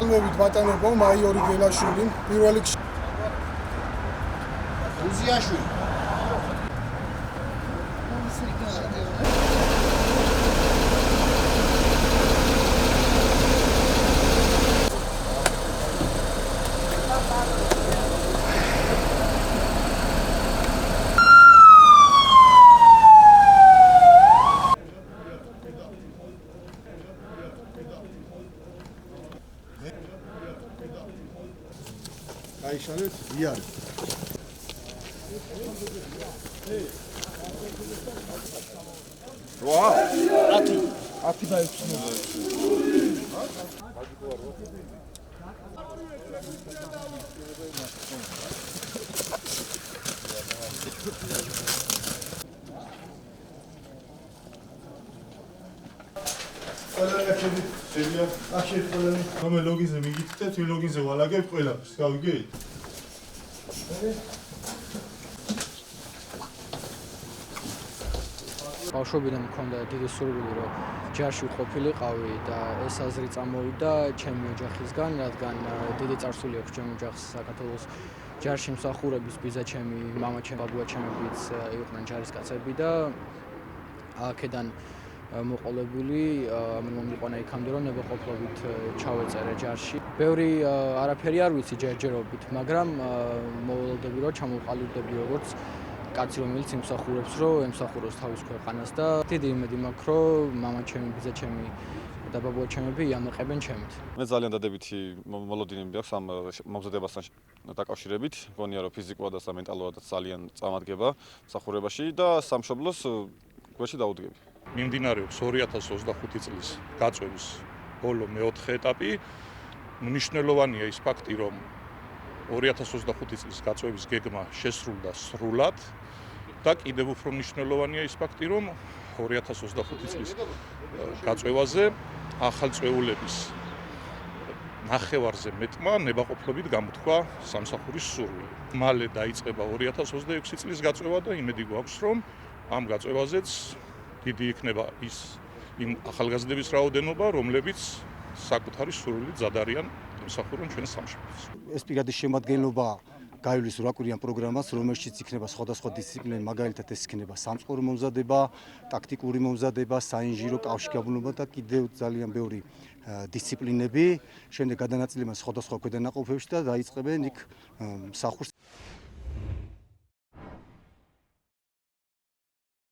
მოვით ბატონებო, მაიორი გელაშვილი, პირველ რიგში გუზიაშვილი. აიშალეთ იარი. რვა 10 და 6. ყველა გაჩვენეთ სერია ახშეთ ყველანი რომელ ლოგინზე მიგიწევთ იმ ლოგინზე ვალაგებ ყველაფერს გავიგეთ ბავშვობიდან მქონდა დიდი სურვილი რომ ჯარში ყოფილიყავი და ეს აზრი წამოვიდა ჩემი ოჯახისგან, რადგან დიდი წარსული აქვს ჩემი ოჯახს საქართველოს ჯარში მსახურების ბიძა ჩემი, მამა ჩემი, ბაბუა ჩემებიც იყვნენ ჯარისკაცები და აქედან მოყოლებული მომიყვანა იქამდე რომ ნებაყოფლობით ჩავეწერე ჯარში. ბევრი არაფერი არ ვიცი ჯერჯერობით, მაგრამ მოველოდები რომ ჩამოვყალიბდები როგორც კაცი რომელიც იმსახურებს რომ ემსახუროს თავის ქვეყანას და დიდი იმედი მაქვს რომ მამა ჩემი, ბიძა ჩემი და ბაბუა ჩემები იამაყებენ ჩემით. მე ძალიან დადებითი მოლოდინები აქვს ამ მომზადებასთან დაკავშირებით. მგონია რომ ფიზიკურად და მენტალურადაც ძალიან წამადგება მსახურებაში და სამშობლოს გვერდში დაუდგები. მიმდინარეობს 2025 წლის გაწვევის ბოლო მეოთხე ეტაპი. მნიშვნელოვანია ის ფაქტი, რომ 2025 წლის გაწვევის გეგმა შესრულდა სრულად და კიდევ უფრო მნიშვნელოვანია ის ფაქტი, რომ 2025 წლის გაწვევაზე ახალ წვეულების ნახევარზე მეტმა ნებაყოფლობით გამოთქვა სამსახურის სურვილი. მალე დაიწყება 2026 წლის გაწვევა და იმედი გვაქვს, რომ ამ გაწევაზეც დიდი იქნება იმ ახალგაზრდების რაოდენობა, რომლებიც საკუთარი სურვილით ზად არიან ემსახურონ ჩვენს სამშობლოს. ეს პირადი შემადგენლობა გაივლის რაკურიან პროგრამას, რომელშიც იქნება სხვადასხვა დისციპლინები, მაგალითად ეს იქნება სამწყურო მომზადება, ტაქტიკური მომზადება, საინჟირო კავშირგაბმულობა და კიდევ ძალიან ბევრი დისციპლინები. შემდეგ გადანაწილება სხვადასხვა ქვედანაყოფებში და დაიწყებენ იქ მსახურს